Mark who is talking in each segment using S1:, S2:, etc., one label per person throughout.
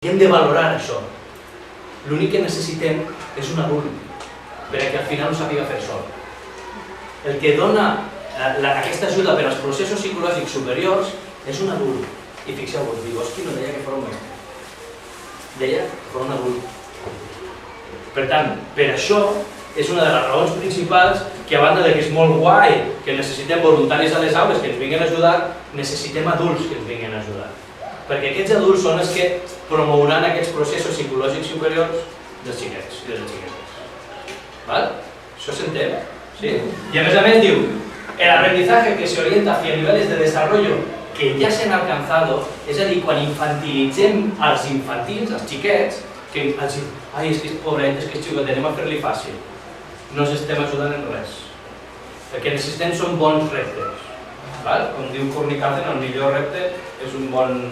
S1: I hem de valorar això. L'únic que necessitem és un adult, perquè al final ho sàpiga fer sol. El que dona aquesta ajuda per als processos psicològics superiors és un adult. I fixeu-vos, Vygotsky no deia que fos un mestre. Deia que fos un adult. Per tant, per això és una de les raons principals que, a banda de que és molt guai que necessitem voluntaris a les aules que ens vinguin a ajudar, necessitem adults que ens vinguin a ajudar. Perquè aquests adults són els que promouran aquests processos psicològics superiors dels xiquets i de les xiquetes. ¿Vale? ¿Això s'entén? ¿Sí? Y a més diu, el aprendizaje que se orienta hacia niveles de desarrollo que ja s'han alcanzado, és a dir, quan infantilitzem els infantils, els xiquets, que els diu, ai, és que és pobret, és que és xicotet, anem a fer-li fàcil. No els estem ajudant en res. El que necessitem són bons reptes. Com diu Kurnikarten, el millor repte és un bon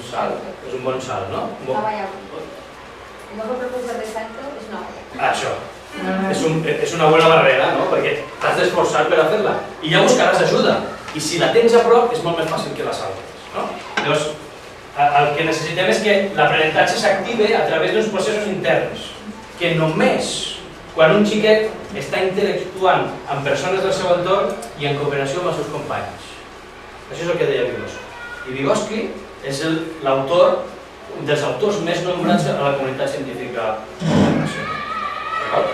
S1: salt, no?
S2: Una valla. El nuevo propulsor de salto és una valla.
S1: Això. És una bona barrera, no? Perquè t'has d'esforçar per fer-la. I ja buscaràs ajuda. I si la tens a prop, és molt més fàcil que la saltes, no? Llavors, el que necessitem és que l'aprenentatge s'active a través d'uns processos interns, que només quan un xiquet està interactuant amb persones del seu entorn i en cooperació amb els seus companys. Això és el que deia Vygotsky. I Vygotsky és l'autor, un dels autors més nombrats a la comunitat científica internacional. D'acord?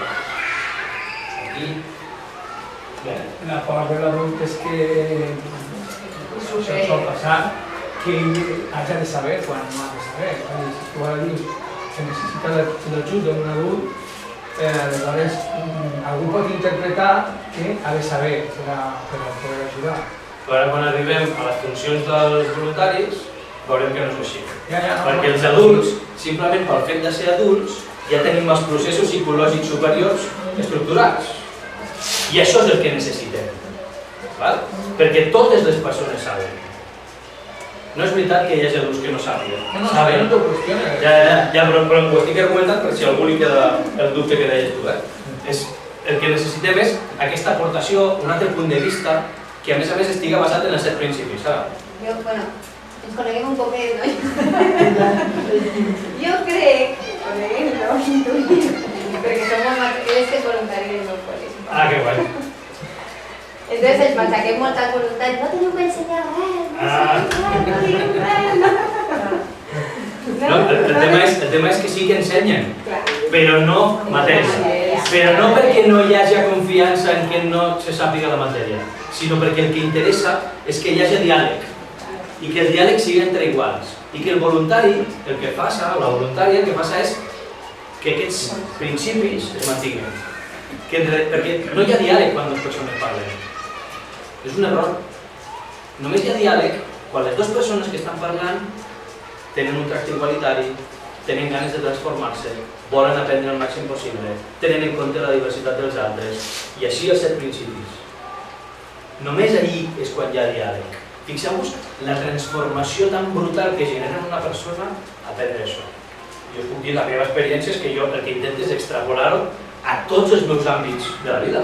S1: Aquí...
S3: La part de l'adult és que això sol passar, que has de saber quan no has de saber. Si tu ara dius que necessita l'ajut d'un adult, aleshores algú pot interpretar que ha de saber per poder ajudar.
S1: Però quan arribem a les funcions dels voluntaris, veurem que no és així.
S3: No.
S1: Perquè els adults, simplement pel fet de ser adults, ja tenim els processos psicològics superiors estructurats. I això és el que necessitem. Perquè totes les persones saben. No és veritat que hi hagi adults que no sàpiguen.
S3: No t'ho qüestiones.
S1: Ja, però ho estic argumentant per si a algú li queda el dubte que deies tu. El que necessitem és aquesta aportació, un altre punt de vista, que a més estiga basat en els 7 principis.
S2: Bueno, ens coneguem un poquet, no? Jo crec, perquè som molt materials que és voluntari del meu col·le.
S1: Que guai.
S2: Entonces ens machaquem molt als voluntaris, no teniu que ensenyar res,
S1: El tema és que sí que ensenyen, però no matèria. Però no perquè no hi hagi confiança en que no se sàpiga la matèria, sinó perquè el que interessa és que hi hagi diàleg i que el diàleg sigui entre iguals i que el voluntari, el que faça, o la voluntària, el que faça és que aquests principis es mantinguin. Perquè no hi ha diàleg quan dues persones parlen. És un error. Només hi ha diàleg quan les dues persones que estan parlant tenen un tracte igualitari, tenen ganes de transformar-se, volen aprendre el màxim possible, tenen en compte la diversitat dels altres, i així els 7 principis. Només allí és quan hi ha diàleg. Fixeu-vos la transformació tan brutal que genera en una persona aprendre això. Jo us puc dir, la meva experiència és que jo el que intento és extrapolar-ho a tots els meus àmbits de la vida.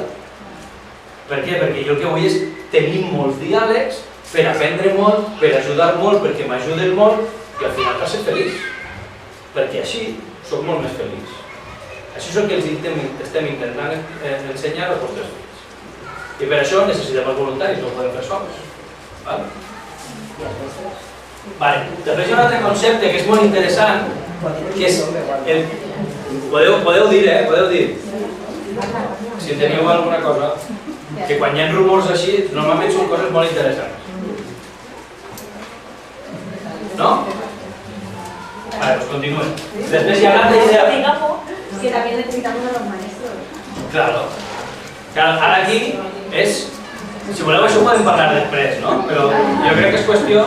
S1: Per què? Perquè jo el que vull és tenir molts diàlegs per aprendre molt, per ajudar molt, perquè m'ajuden molt i al final per ser feliç. Perquè així soc molt més feliç. Això és el que estem intentant ensenyar als vostres fills. I per això necessitem els voluntaris, no ho podem fer sols. Després hi ha un altre concepte que és molt interessant, que és el... Podeu dir, podeu dir. Si teniu alguna cosa, que quan hi ha rumors així, normalment són coses molt interessants. ¿No? Vale, pues continúen. Després hi ha l'altra idea...
S2: Que también necesitamos a los maestros.
S1: Claro. Ara aquí és... Si voleu això ho podem parlar després, no? Però jo crec que és qüestió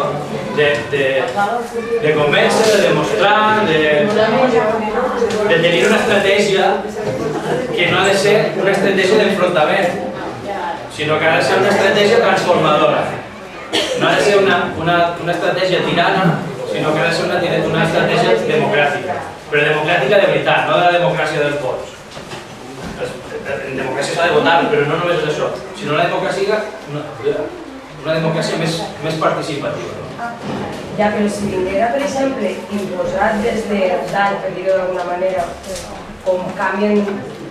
S1: de convèncer, de demostrar, de tenir una estratègia que no ha de ser una estratègia d'enfrontament, sinó que ha de ser una estratègia transformadora. No ha de ser una estratègia tirana, sinó que ha de ser una estratègia democràtica. Però democràtica de veritat, no de la democràcia dels vots. En democràcia s'ha de votar, però no només és això, sinó una democràcia més participativa.
S4: Ja, però si vinguera, per exemple, imposat des de dalt, per dir-ho d'alguna manera, com canvien,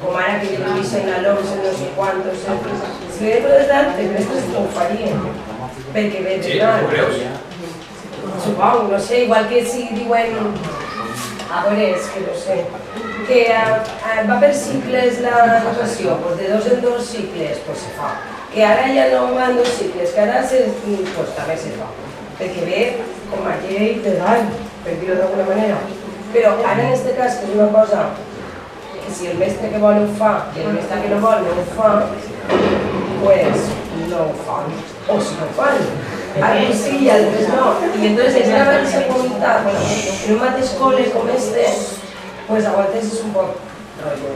S4: com ara que jo disseny a l'OMS, no sé quantos, si vinguera des de dalt, els mestres ho farien, perquè ve de dalt.
S1: Sí, ho creus?
S4: Supongo, no sé, igual que si diuen, a veure, és que no sé, que va per cicles l'educació, doncs de 2 en 2 cicles, doncs se fa. Que ara ja no van 2 cicles, que ara doncs també se fa. Perquè ve com a llei de dalt, per dir-ho d'alguna manera. Però ara en aquest cas, que és una cosa que si el mestre que vol ho fa i el mestre que no vol no ho fa, doncs no ho fan. O si no ho fan. Alguns sí i altres no. I entonces en una mateixa comunitat, en un mateix col·le com este, pues a vegades és un poc rotllo.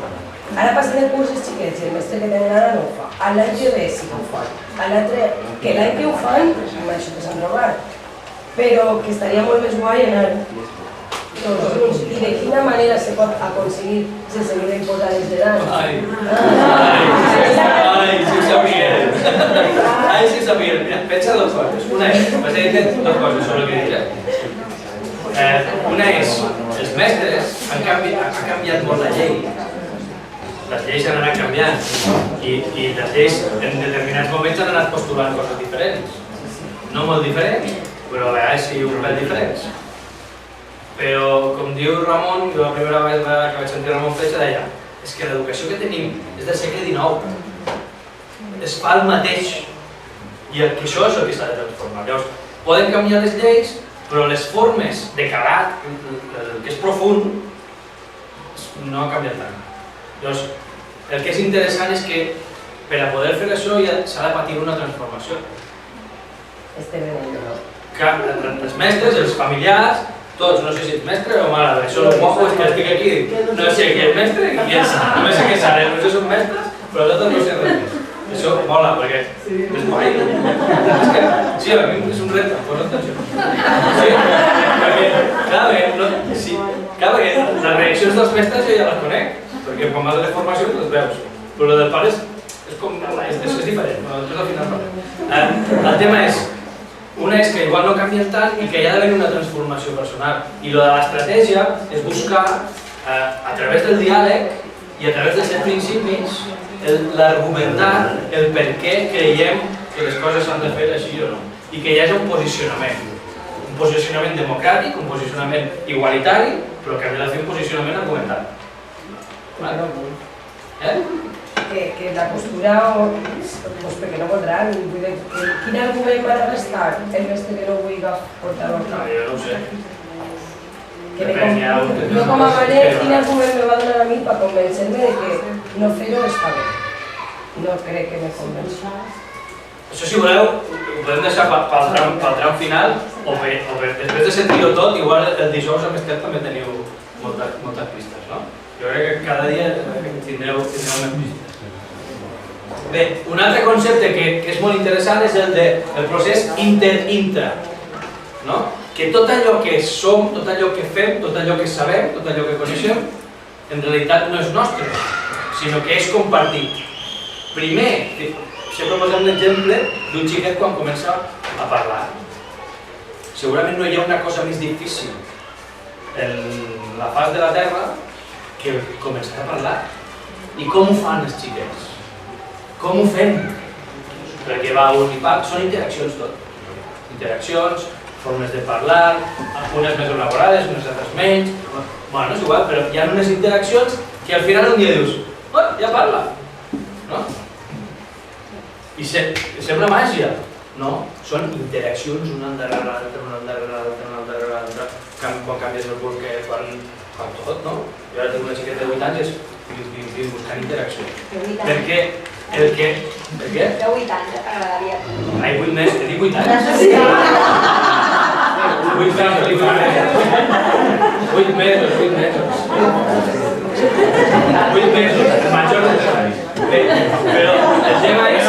S4: Ara passen el curs els xiquets i el mestre que tenen ara no ho fa. A l'any que ve sí que ho fan. A l'altre, que l'any que ho fan, amb això que s'han trobat. Però que estaria molt més guai anar tots junts. I de quina manera se pot aconseguir sense haver d'imposar les d'edat?
S1: Ai, si ho sabien. Ai, si ho sabien. Mira, pensa dues coses. Una és, vas dir dues coses sobre el que diré. Una és, els mestres han canviat molt la llei. Les lleis han anat canviant i les lleis en determinats moments han anat postulant coses diferents. No molt diferents, però a vegades sí un pèl diferents. Però, com diu Ramon, jo la primera vegada que vaig sentir Ramon Fletxa deia és que l'educació que tenim és del segle XIX. Es fa el mateix. I que això és el que s'ha de transformar. Llavors, poden canviar les lleis, però les formes de calat, el que és profund, no ha canviat tant. Llavors, el que és interessant és que per a poder fer això s'ha de patir una transformació. Els mestres, els familiars, tots, no sé si ets mestre o mare, això el guapo és que estic aquí, no sé qui és mestre i qui és, només sé que seré, no sé si són mestres, però totes no sé res més. Això mola, perquè és guai. Sí, a mi és un repte, posa atenció. Sí, perquè les reaccions dels mestres jo ja les conec, perquè quan vas a les formacions les veus, però el del pare és diferent, després al final parlem. El tema és, una és que igual no canvien tant i que hi ha d'haver una transformació personal. I el de l'estratègia és buscar, a través del diàleg i a través dels principis, l'argumentar el per què creiem que les coses s'han de fer així o no. I que hi hagi un posicionament. Un posicionament democràtic, un posicionament igualitari, però que ha de fer un posicionament argumentat.
S4: Que la postura, doncs perquè no voldran, quin argument m'ha de restar el mestre que no vulgui portar-ho aquí?
S1: Jo no ho sé.
S4: Jo com a mare, quin argument me va donar a mi per convencer-me de que no fer-ho està bé? No crec que me convenci.
S1: Això, si voleu, ho podem deixar pel tram final, o després de sentir-ho tot, igual el dijous amb Esther també teniu moltes pistes, no? Jo crec que cada dia tindreu més pistes. Bé, un altre concepte que és molt interessant és el del procés inter-intra, que tot allò que som, tot allò que fem, tot allò que sabem, tot allò que coneixem, en realitat no és nostre, sinó que és compartit. Primer, sempre posem l'exemple d'un xiquet quan comença a parlar. Segurament no hi ha una cosa més difícil en la faç de la Terra que començar a parlar. I com ho fan els xiquets? Com ho fem? Perquè va un i part, són interaccions tot. Interaccions, formes de parlar, unes més elaborades, unes altres menys. Bueno, és igual, però hi ha unes interaccions que al final un dia dius oh, ja parla. No? I sembla màgia. No, són interaccions una darrere l'altra, una darrere l'altra, una darrere l'altra. Quan canvies el curs, quan tot, no? Jo ara tinc una xiqueta de 8 anys i estic buscant interacció. Perquè el que... Per què?
S2: De 8 anys, agradaria.
S1: Ai, 8 mesos, que dic 8 anys? 8 mesos, dic 8 mesos. 8 mesos, 8 mesos. 8 mesos, el major de 3 anys. Bé, però el tema és...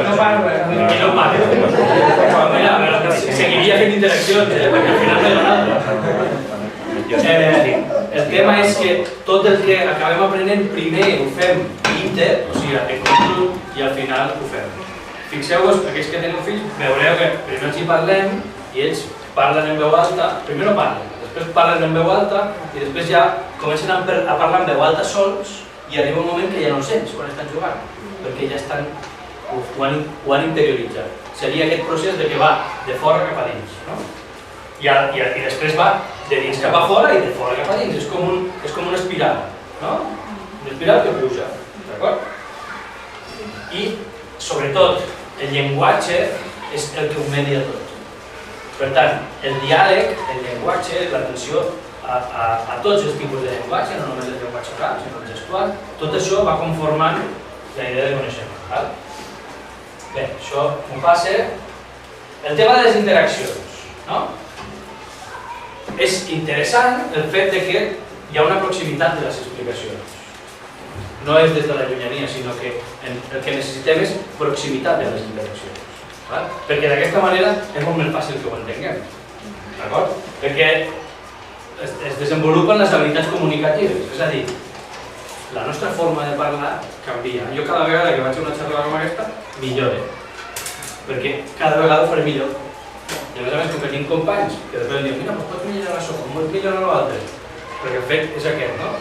S3: No parla.
S1: I no parla. Mira, seguiria fent interaccions, perquè al final no hi ha nada. El tema és que tot el que acabem aprenent primer ho fem inter, o sigui, en conjunt, i al final ho fem. Fixeu-vos, aquells que teniu fills, veureu que primer els hi parlem i ells parlen en veu alta, primer no parlen, després parlen en veu alta i després ja comencen a parlar en veu alta sols i arriba un moment que ja no ho sents quan estan jugant, perquè ja estan, ho han interioritzat. Seria aquest procés de que va de fora cap a dins, no? I després va de dins cap a fora i de fora cap a dins, és com una espiral, no? Una espiral que puja, d'acord? I, sobretot, el llenguatge és el que ho media tot. Per tant, el diàleg, el llenguatge, l'atenció a tots els tipus de llenguatge, no només el llenguatge oral, sinó el gestual, tot això va conformant la idea de coneixement. Bé, això m'ho passa. El tema de les interaccions, no? És interessant el fet que hi ha una proximitat de les explicacions. No és des de la llunyania, sinó que el que necessitem és proximitat de les interaccions. Perquè d'aquesta manera és molt més fàcil que ho entenguem. D'acord? Perquè es desenvolupen les habilitats comunicatives. És a dir, la nostra forma de parlar canvia. Jo cada vegada que vaig a una xerrada com aquesta, millore. Perquè cada vegada ho faré millor. I a més, com que tinc companys que després em diuen mira, pots millorar això, com pots millorar l'altre. Perquè el fet és aquest, no?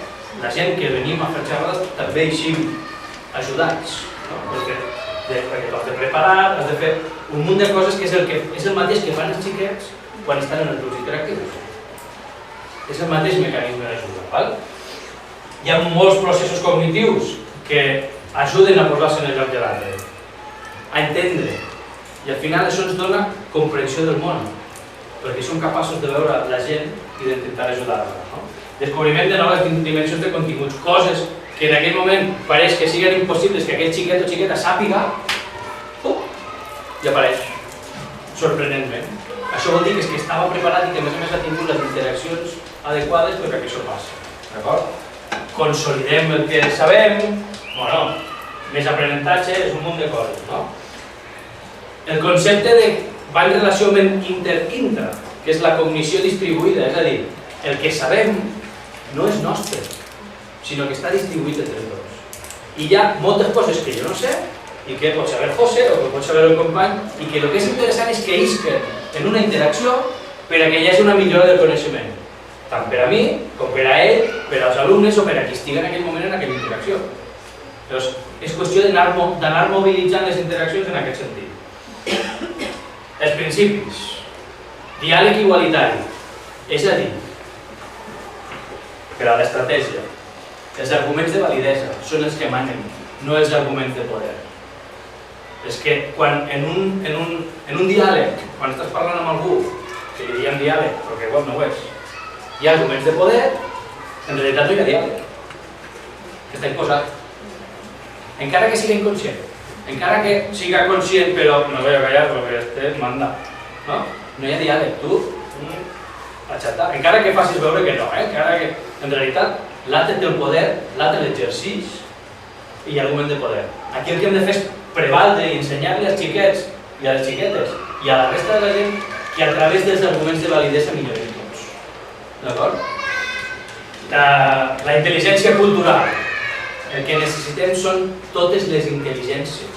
S1: La gent que venim a fer xerrades també eixim ajudats, no? Perquè tu has de preparar, has de fer un munt de coses que és el mateix que fan els xiquets quan estan en els grups interactius. És el mateix mecanisme d'ajuda, val? Hi ha molts processos cognitius que ajuden a posar-se en el lloc de l'altre, a entendre, i al final això ens dona comprensió del món, perquè som capaços de veure la gent i d'intentar ajudar-la. Descobriment de noves dimensions de continguts, coses que en aquell moment pareix que siguin impossibles que aquell xiquet o xiqueta sàpiga, i apareix, sorprenentment. Això vol dir que estava preparat i que a més ha tingut les interaccions adequades perquè això passi. D'acord? Consolidem el que sabem, bueno, més aprenentatge, és un munt de coses, no? El concepte de va en relació amb inter-intra, que és la cognició distribuïda, és a dir, el que sabem no és nostre, sinó que està distribuït entre tots. I hi ha moltes coses que jo no sé, i que pot saber José o que pot saber el company, i que el que és interessant és que isquen en una interacció per a que hi hagi una millora del coneixement, tant per a mi, com per a ell, per als alumnes o per a qui estigui en aquell moment en aquella interacció. Llavors, és qüestió d'anar mobilitzant les interaccions en aquest sentit. Els principis. Diàleg igualitari. És a dir, per a l'estratègia, els arguments de validesa són els que manen, no els arguments de poder. És que quan en un diàleg, quan estàs parlant amb algú, que li diem diàleg, però que igual no ho és, hi ha arguments de poder, en realitat no hi ha diàleg. Que està imposat. Encara que sigui inconscient. Encara que siga conscient, però no voy a callar perquè este manda. No hi ha diàleg, tu aixatar. Encara que facis veure que no, encara que en realitat l'altre té el poder, l'altre l'exercix i hi ha argument de poder. Aquí el que hem de fer és prevaldre i ensenyar-li als xiquets i a les xiquetes i a la resta de la gent que a través dels arguments de validesa millorin tots. D'acord? La intel·ligència cultural. El que necessitem són totes les intel·ligències.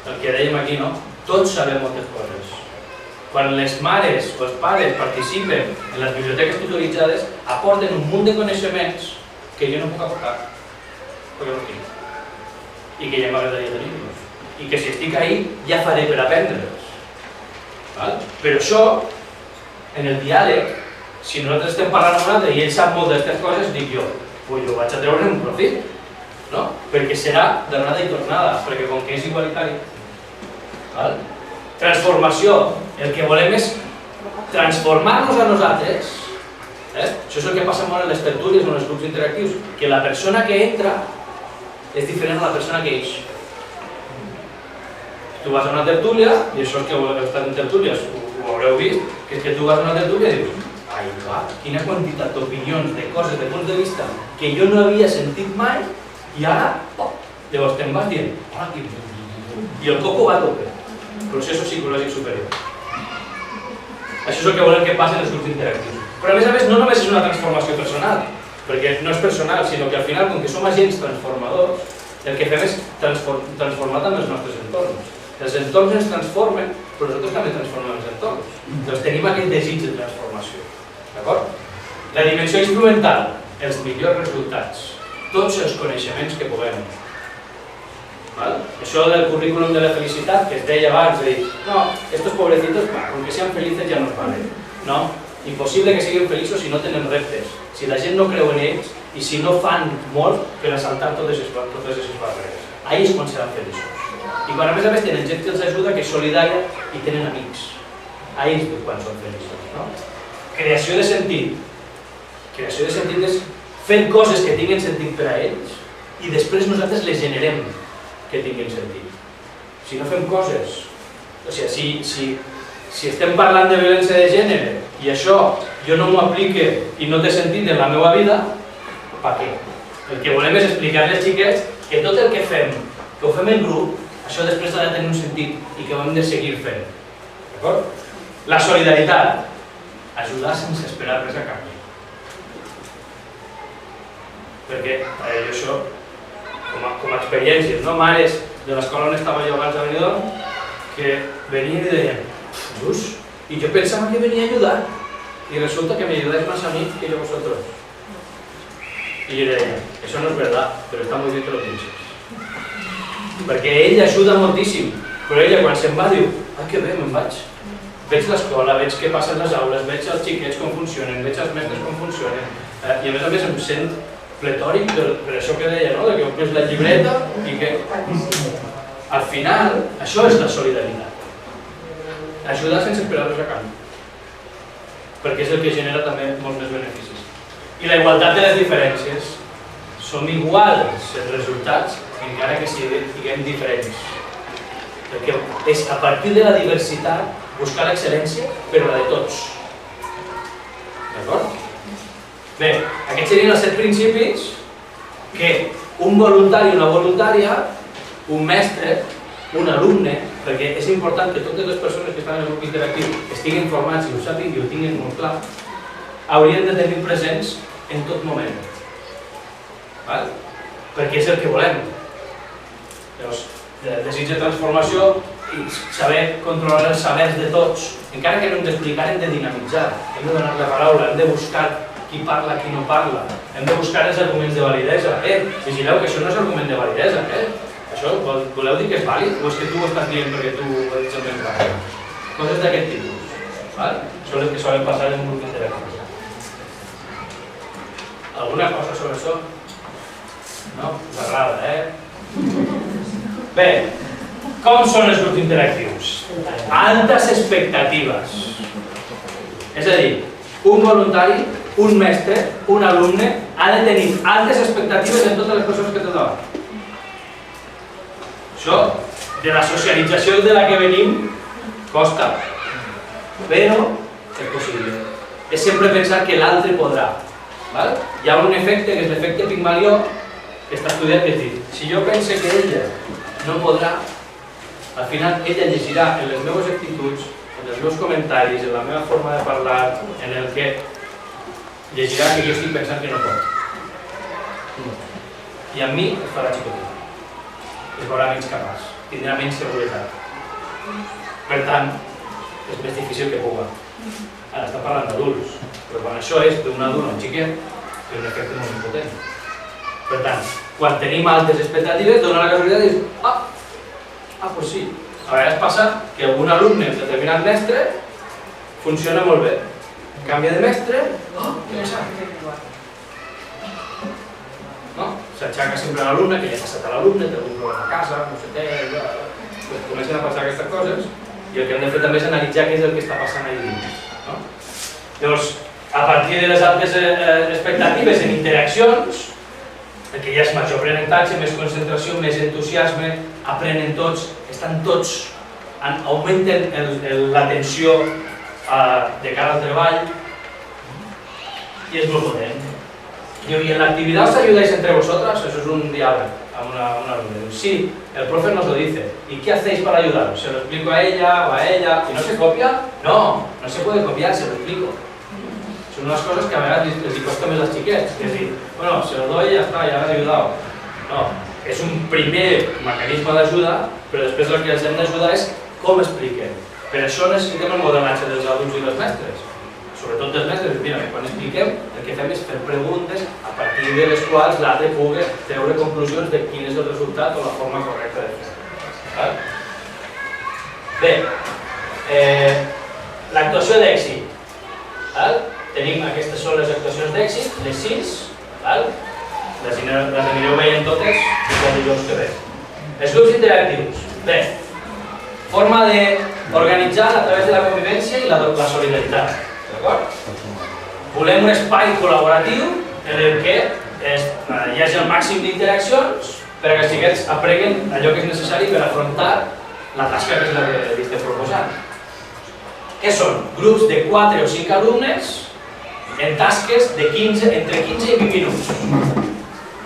S1: El que dèiem aquí, no? Tots sabem moltes coses. Quan les mares o els pares participen en les biblioteques tutoritzades, aporten un munt de coneixements que jo no puc aportar, perquè no tinc. I que ja m'agradaria tenir-los. I que si estic ahí, ja faré per aprendre'ls. Però això, en el diàleg, si nosaltres estem parlant amb un altre i ell sap molt d'aquestes coses, dic jo, ho vaig a treure un profit. Perquè serà d'anada i tornada, perquè com que és igualitari. Transformació. El que volem és transformar-nos a nosaltres. Això és el que passa molt en les tertúlies o en els grups interactius, que la persona que entra és diferent a la persona que eix. Tu vas a una tertúlia, i això és que heu estat en tertúlies, ho haureu vist, que és que tu vas a una tertúlia i dius ai, clar, quina quantitat d'opinions, de coses, de punts de vista que jo no havia sentit mai. I ara, llavors te'n vas dient, i el coco va a tope. Processos psicològics superiors. Això és el que volem que passi en els grups interactius. Però a més, no només és una transformació personal, perquè no és personal, sinó que al final, com que som agents transformadors, el que fem és transformar també els nostres entorns. Els entorns ens transformen, però nosaltres també transformem els entorns. Doncs tenim aquest desig de transformació. D'acord? La dimensió instrumental, els millors resultats, tots els coneixements que puguem. Això del currículum de la felicitat, que es deia abans, de dir, no, estos pobrecitos, com que sean felices ja no es valen. No? Impossible que siguin feliços si no tenen reptes, si la gent no creu en ells i si no fan molt per assaltar totes les barreres. Ahí és quan seran feliços. I quan a més tenen gent que els ajuda, que és solidària i tenen amics. Ahí és quan són feliços. Creació de sentit. Creació de sentit és fer coses que tinguin sentit per a ells i després nosaltres les generem que tinguin sentit. Si no fem coses, o sigui, si estem parlant de violència de gènere i això jo no m'ho aplique i no té sentit en la meva vida, per què? El que volem és explicar als xiquets que tot el que fem, que ho fem en grup, això després ha de tenir un sentit i que ho hem de seguir fent. D'acord? La solidaritat. Ajudar sense esperar res a canvi. Perquè jo això, com a experiències, mares de l'escola on estava jo abans de Benidorm, que venien i deien, Jesús, y yo pensaba que venía a ayudar y resulta que me ayudáis más a mí que yo a vosotros. Y yo le deia, eso no es verdad, pero está muy bien que lo pienses. Perquè ell ajuda moltíssim, però ella quan se'n va diu, que bé, me'n vaig. Veig l'escola, veig què passa en les aules, veig els xiquets com funcionen, veig els mestres com funcionen, i a més em sent pletòric per això que deia, que omplis la llibreta i que... Al final, això és la solidaritat. Ajudar sense esperar res a canvi. Perquè és el que genera també molts més beneficis. I la igualtat de les diferències. Som iguals els resultats, encara que siguem diferents. Perquè és a partir de la diversitat buscar l'excel·lència, però la de tots. D'acord? Bé, aquests serien els 7 principis que un voluntari o una voluntària, un mestre, un alumne, perquè és important que totes les persones que estan en el grup interactiu estiguin formats i ho sàpiguen i ho tinguin molt clar, haurien de tenir presents en tot moment. Perquè és el que volem. El desig de transformació i saber controlar els sabers de tots, encara que no hem d'explicar, hem de dinamitzar, hem de donar la paraula, hem de buscar qui parla, qui no parla, hem de buscar els arguments de validesa. Vigileu que això no és argument de validesa, això voleu dir que és vàlid o és que tu ho estàs dient perquè tu ho ets el més vàlid? Coses d'aquest tipus. Són les que solen passar en un grup interactiu. Alguna cosa sobre això? No? Us agrada, Bé, com són els grups interactius? Altes expectatives. És a dir, un voluntari, un mestre, un alumne ha de tenir altes expectatives en totes les persones que té davant. Això, de la socialització de la que venim, costa, però és possible. És sempre pensar que l'altre podrà. Hi ha un efecte, que és l'efecte Pigmalió, que està estudiat, que és dir, si jo pense que ella no podrà, al final ella llegirà en les meves actituds, en els meus comentaris, en la meva forma de parlar, en el que llegirà que jo estic pensant que no pot. I amb mi es farà xicotet. Es veurà menys capaç, tindrà menys seguretat. Per tant, és més difícil que puga. Ara està parlant d'adults, però quan això és d'un adult o un xiquet, té un efecte molt impotent. Per tant, quan tenim altes expectatives, dona la casualitat i dius, doncs sí. A vegades passa que un alumne amb determinat mestre funciona molt bé. Canvia de mestre, què passa? S'aixeca sempre l'alumne, que ja ha passat a l'alumne, té algun problema a casa, no sé què, comencen a passar aquestes coses i el que hem de fer també és analitzar què és el que està passant allà dins. Llavors, a partir de les altes expectatives en interaccions, perquè hi ha major aprenentatge, més concentració, més entusiasme, aprenen tots, estan tots, augmenten l'atenció de cara al treball i és molt potent. Y en la actividad os ayudáis entre vosotras, eso es un diálogo a una alumna. Sí, el profe nos lo dice. ¿Y qué hacéis para ayudaros? ¿Se lo explico a ella o a ella? ¿Y no se copia? No, no se puede copiar, se lo explico. Son unas cosas que a veces les cuesta más a las chiquetes. Es decir, bueno, se lo doy y ya está, ya me has ayudado. No, és un primer mecanisme d'ajuda, però després el que els hem d'ajudar és com expliquem. Per això necessitem el modelatge dels adults i dels mestres. Sobretot dels mestres, mira, quan expliquem el que fem és fer preguntes a partir de les quals l'altre pugui treure conclusions de quin és el resultat o la forma correcta de fer. Bé, l'actuació d'èxit. Tenim aquestes són les actuacions d'èxit, les 6, les anireu veient totes els dijous que ve. Els grups interactius. Bé, forma d'organitzar a través de la convivència i la solidaritat. D'acord? Volem un espai col·laboratiu en el que hi hagi el màxim d'interaccions per que els xiquets aprenguin allò que és necessari per afrontar la tasca que és la que li estem proposant. Què són? Grups de 4 o 5 alumnes en tasques de entre 15 i 20 minuts.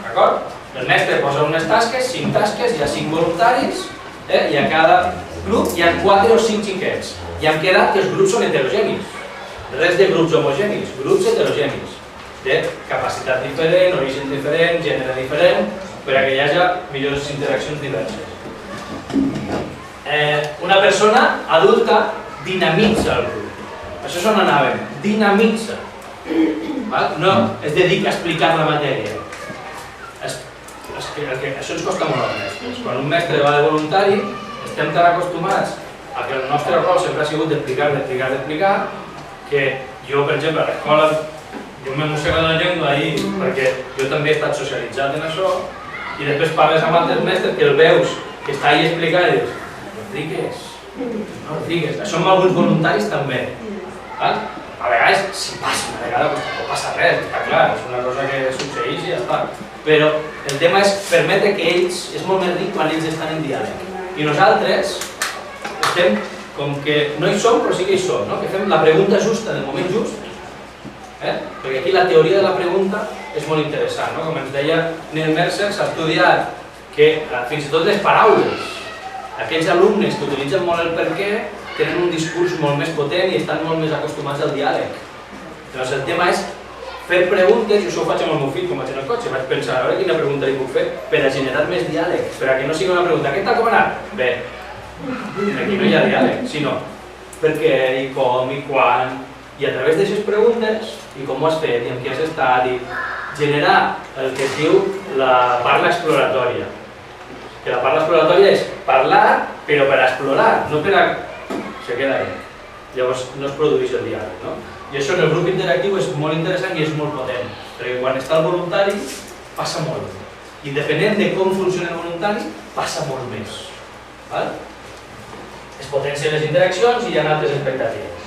S1: D'acord? El mestre posa unes tasques, 5 tasques, hi ha 5 voluntaris i a cada grup hi ha 4 o 5 xiquets. I hem quedat que els grups són heterogenis. Res de grups homogenis, grups heterogenis. De capacitat diferent, origen diferent, gènere diferent, per a que hi hagi millors interaccions diverses. Una persona adulta dinamitza el grup. Això és on anàvem, dinamitza. No es dedica a explicar la matèria. Això ens costa molt als mestres. Quan un mestre va de voluntari, estem tan acostumats a que el nostre rol sempre ha sigut d'explicar, que jo, per exemple, a l'escola, jo m'he mossegat la llengua ahir perquè jo també he estat socialitzat en això, i després parles amb altres mestres que el veus que està ahí explicant i dius, no rigues. Això amb alguns voluntaris també. A vegades, si passa una vegada, no passa res, està clar, és una cosa que succeeix i ja està. Però el tema és permetre que ells, és molt més ric quan ells estan en diàleg. I nosaltres estem com que no hi som, però sí que hi som, que fem la pregunta justa en el moment just, perquè aquí la teoria de la pregunta és molt interessant. Com ens deia Neil Mercer, s'ha estudiat que fins i tot les paraules, aquells alumnes que utilitzen molt el per què, tenen un discurs molt més potent i estan molt més acostumats al diàleg. Llavors el tema és fer preguntes, i això ho faig amb el meu fill quan vaig en el cotxe, vaig pensar a veure quina pregunta li puc fer per a generar més diàleg, per a que no sigui una pregunta, què tal, com ha anat? Bé, aquí no hi ha diàleg, sinó per què, i com, i quan, i a través d'aquestes preguntes, i com ho has fet, i amb qui has estat, i generar el que es diu la parla exploratòria. Que la parla exploratòria és parlar, però per a explorar, no per a... se queda ahí. Llavors no es produeix el diàleg, no? I això en el grup interactiu és molt interessant i és molt potent, perquè quan està el voluntari passa molt. I depenent de com funciona el voluntari, passa molt més. Es potencien les interaccions i hi ha altres expectatives.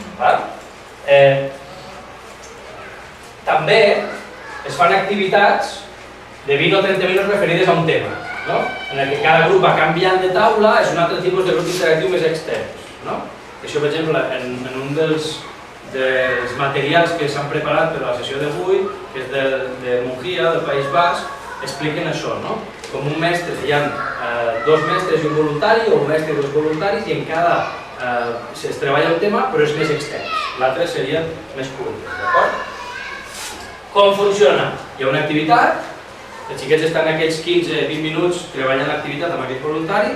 S1: També es fan activitats de 20 o 30 minuts referides a un tema, en el que cada grup va canviant de taula, és un altre tipus de grup interactiu més extens. Això, per exemple, en un dels materials que s'han preparat per a la sessió d'avui, que és de Mungia, del País Basc, expliquen això, com un mestre, hi ha 2 mestres i un voluntari, o un mestre i 2 voluntaris, i en cada es treballa un tema, però és més extens. L'altre seria més curt, d'acord? Com funciona? Hi ha una activitat, els xiquets estan aquells 15-20 minuts treballant l'activitat amb aquest voluntari,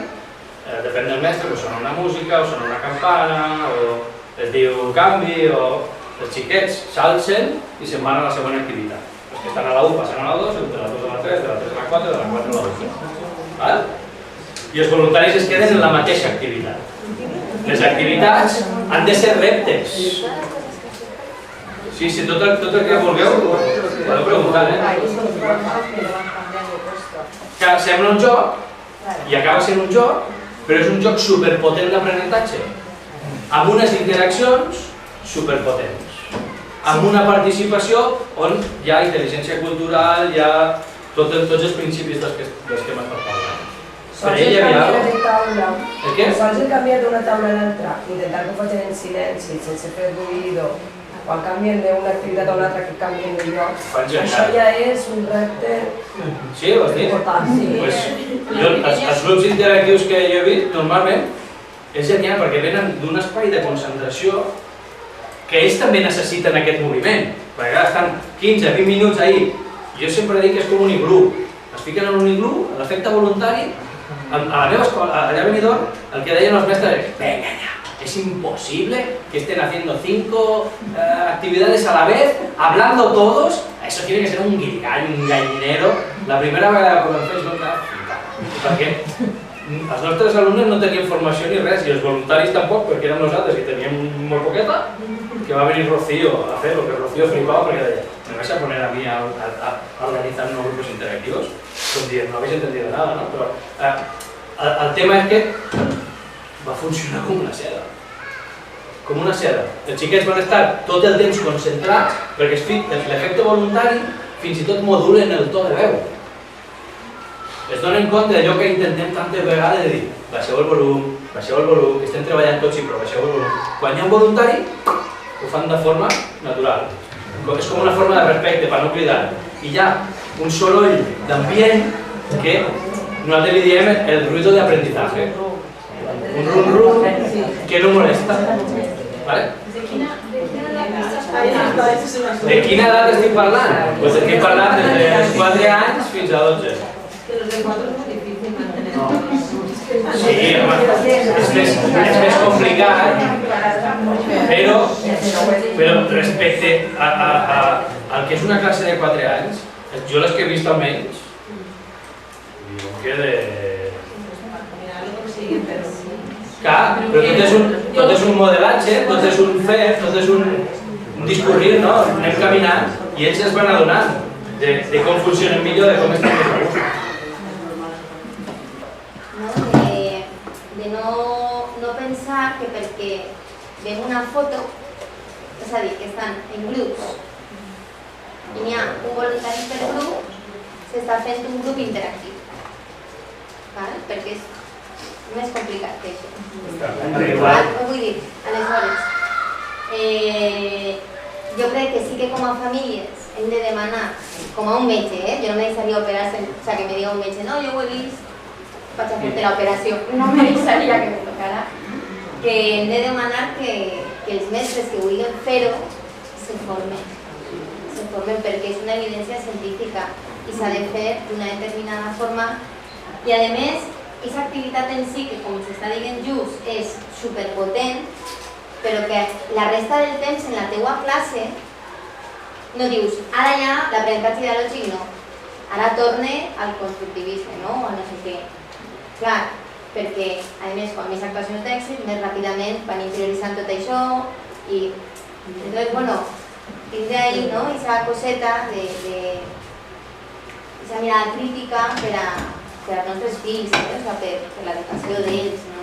S1: depèn del mestre, o sona una música, o sona una campana, o es diu canvi, o els xiquets s'alcen i se'n van a la següent activitat. Els que estan a la 1 passen a la 2, de la 2 a la 3, de la 3 a la 4, de la 4 a la 2. I els voluntaris es queden en la mateixa activitat. Les activitats han de ser reptes. Sí, tot el que vulgueu podeu preguntar, que sembla un joc i acaba sent un joc, però és un joc superpotent d'aprenentatge, amb unes interaccions superpotents, amb una participació on hi ha intel·ligència cultural, hi ha tots els principis dels que hem estat parlant.
S4: Sols el canviar de taula,
S1: el què?
S4: sols el canviar d'una taula a l'altra, intentar que ho facin en silenci, sense fer ruïdo, quan canvien d'una activitat a una altra que canvien de lloc, això ja és un repte important.
S1: Els grups interactius que jo he vist, normalment, és genial perquè venen d'un espai de concentració que ells també necessiten aquest moviment. Perquè estan 15-20 minuts ahí. Jo sempre dic que és com un iglú. es fiquen en un iglú, l'efecte voluntari. A la meva escola, allà a Benidorm, el que deien els mestres és venga ya, es imposible que estén haciendo 5 actividades a la vez, hablando todos, eso tiene que ser un guirigall, un gallinero. La primera vegada que ho vam fer es va quedar flipat, perquè els nostres alumnes no tenien formació ni res, i els voluntaris tampoc, perquè érem nosaltres i teníem molt poqueta, que va venir Rocío a fer-lo, que Rocío flipava perquè deia, me vais a poner a mí a organizar unos grupos interactivos, com dient, no habéis entendido nada, ¿no? Però el tema és que va funcionar com una seda. Com una seda. Els xiquets van estar tot el temps concentrats perquè l'efecte voluntari fins i tot modulen el to de veu. Es donen compte d'allò que intentem tantes vegades de dir baixeu el volum, que estem treballant tots i però baixeu el volum. Quan hi ha un voluntari, ho fan de forma natural. És com una forma de respecte per no cridar. I hi ha un soroll d'ambient que nosaltres li diem el ruido de aprendizaje. Un rum-rum que no molesta. De quina edat estic parlant? Doncs estic parlant dels 4 anys fins a 12. Sí, és més complicat, però respecte al que és una classe de 4 anys, jo les que he vist almenys, diuen que de... Clar, però tot és un modelatge, tot és un fer, tot és un discorrir, no? Anem caminant i ells es van adonant de com funcionen millor, de com estan més a gust.
S2: De no pensar que perquè veiem una foto, és a dir, que estan en grups i n'hi ha un voluntari per grup, s'està fent un grup interactiu. Perquè és més complicat que això. Vull dir, aleshores, jo crec que sí que com a famílies hem de demanar, com a un metge, jo no me deixaria operar-se, o sigui, que me diga un metge, no, jo ho he vist, vaig a fer-te l'operació, no me deixaria que me tocara, que hem de demanar que els mestres que vulguin fer-ho se formen perquè és una evidència científica i s'ha de fer d'una determinada forma i a més aquesta activitat en si, que com s'està dient just, és superpotent, però que la resta del temps en la teua classe no dius, ara ja l'aprenentatge ideològic no, ara torne al constructivisme, no? O no sé què. Clar, perquè a més quan més actuacions d'èxit, més ràpidament van interioritzant tot això i entonces, bueno, tindre ahí, no? Esa coseta de esa mirada crítica per als nostres fills, o sigui, per l'educació d'ells, no?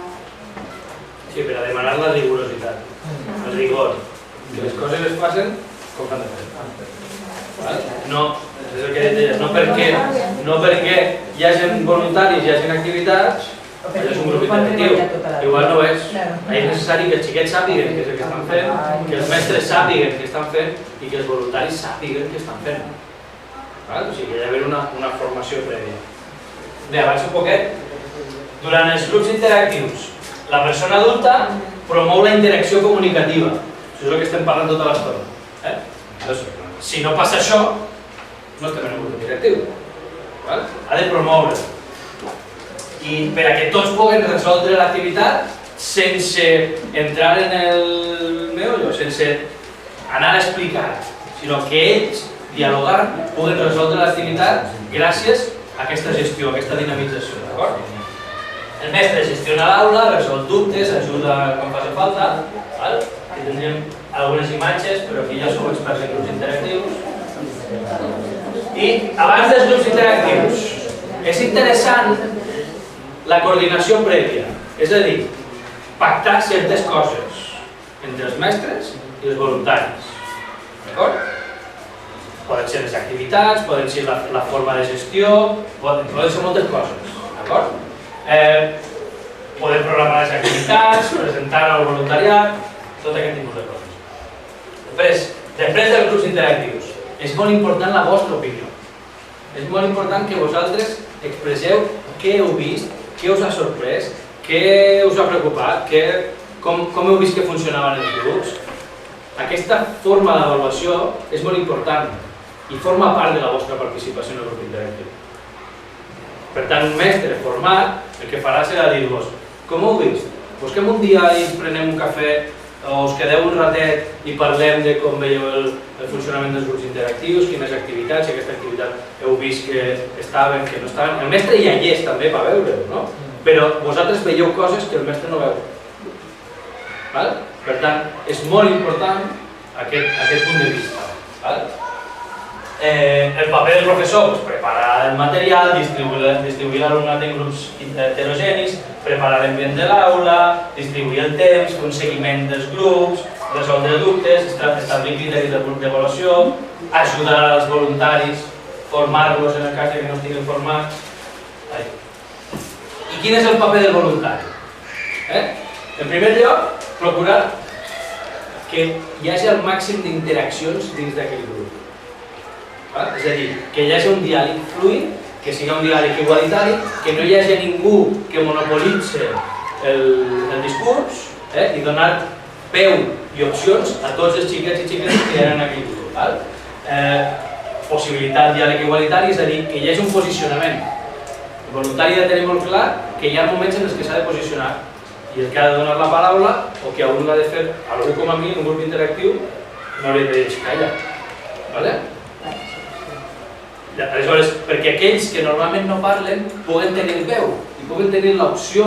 S1: Sí, per a demanar la rigorositat, el rigor. Que les coses es facin com s'han de fer. No, és el que deies, no perquè hi hagi voluntaris, hi hagi activitats, allò és un grup interactiu. Igual no és. És necessari que els xiquets sàpiguen què és el que estan fent, que els mestres sàpiguen què estan fent i que els voluntaris sàpiguen què estan fent. O sigui, que hi ha d'haver una formació prèvia. Bé, abans un poquet. Durant els grups interactius, la persona adulta promou la interacció comunicativa. Això és el que estem parlant tota l'estona. Si no passa això, no estem en un grup interactiu. Ha de promoure. I per a que tots puguen resoldre l'activitat sense entrar en el meollo, sense anar a explicar, sinó que ells, dialogant, puguen resoldre l'activitat gràcies a aquesta gestió, a aquesta dinamització, d'acord? El mestre gestiona l'aula, resol dubtes, ajuda quan faci falta, aquí tindríem algunes imatges, però aquí ja som experts en grups interactius. I abans dels grups interactius, és interessant la coordinació prèvia, és a dir, pactar certes coses entre els mestres i els voluntaris, d'acord? Poden ser les activitats, poden ser la forma de gestió, poden ser moltes coses, d'acord? Podem programar les activitats, presentar al voluntariat, tot aquest tipus de coses. Després dels grups interactius, és molt important la vostra opinió. És molt important que vosaltres expresseu què heu vist, què us ha sorprès, què us ha preocupat, com heu vist que funcionaven els grups. Aquesta forma d'avaluació és molt important i forma part de la vostra participació en el grup interactiu. Per tant, un mestre format el que farà serà dir-vos: com heu vist? Busquem un dia i ens prenem un cafè o us quedeu un ratet i parlem de com veieu el funcionament dels grups interactius, quines activitats, si aquesta activitat heu vist que estaven, que no estaven. El mestre ja hi és també per veure-ho, no? Però vosaltres veieu coses que el mestre no veu. Per tant, és molt important aquest punt de vista. El paper del professor, preparar el material, distribuir l'alumnat en grups heterogenis, preparar l'ambient de l'aula, distribuir el temps, fer un seguiment dels grups, resoldre dubtes, establir criteris d'avaluació, ajudar als voluntaris, formar-los en el cas que no estiguin formats. I quin és el paper del voluntari? En primer lloc, procurar que hi hagi el màxim d'interaccions dins d'aquell grup. És a dir, que hi hagi un diàleg fluid, que sigui un diàleg igualitari, que no hi hagi ningú que monopolitzi el discurs i donar peu i opcions a tots els xiquets i xiquetes que hi ha en aquell grup. Possibilitat de diàleg igualitari, és a dir, que hi hagi un posicionament. El voluntari ha de tenir molt clar que hi ha moments en els que s'ha de posicionar i el que ha de donar la paraula o que algú l'ha de fer, algú com a mi, en un grup interactiu, no li ha de dir calla. Aleshores, perquè aquells que normalment no parlen puguen tenir veu i puguen tenir l'opció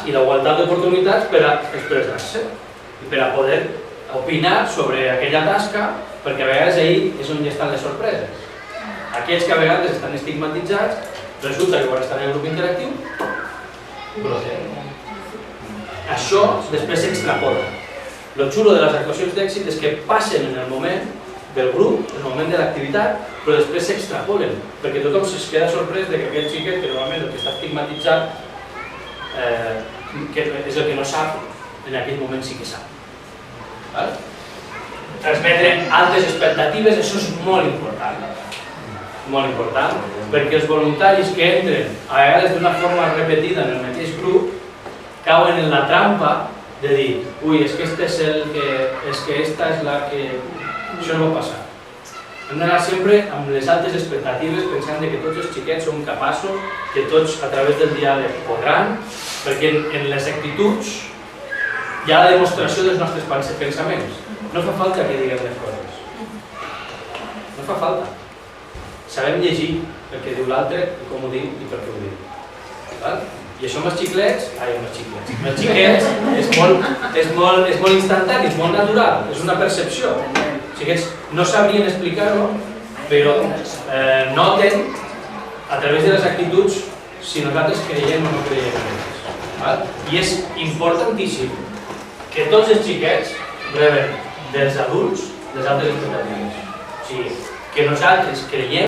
S1: i la igualtat d'oportunitats per a expressar-se i per a poder opinar sobre aquella tasca, perquè a vegades ahir és on hi estan les sorpreses. Aquells que a vegades estan estigmatitzats, resulta que quan estan en el grup interactiu, bloquegen. Això després s'extrapola. El xulo de les actuacions d'èxit és que passen en el moment del grup, en el moment de l'activitat, però després s'extrapolen, perquè tothom es queda sorprès que aquell xiquet, que normalment el que està estigmatitzat, que és el que no sap, en aquell moment sí que sap. Transmetre altes expectatives, això és molt important. Molt important, perquè els voluntaris que entren, a vegades d'una forma repetida en el mateix grup, cauen en la trampa de dir: ui, és que esta és la que... Això no va passar. Hem d'anar sempre amb les altes expectatives, pensant que tots els xiquets són capaços, que tots a través del diàleg podran, perquè en les actituds hi ha la demostració dels nostres pensaments. No fa falta que diguem les coses. No fa falta. Sabem llegir el que diu l'altre, com ho diu i per què ho diu. I això amb els xiquets és molt instantani, és molt natural, és una percepció. Els xiquets no sabrien explicar-ho, però noten a través de les actituds si nosaltres creiem o no creiem en ells. I és importantíssim que tots els xiquets reben dels adults les altres expectatives. O sigui, que nosaltres creiem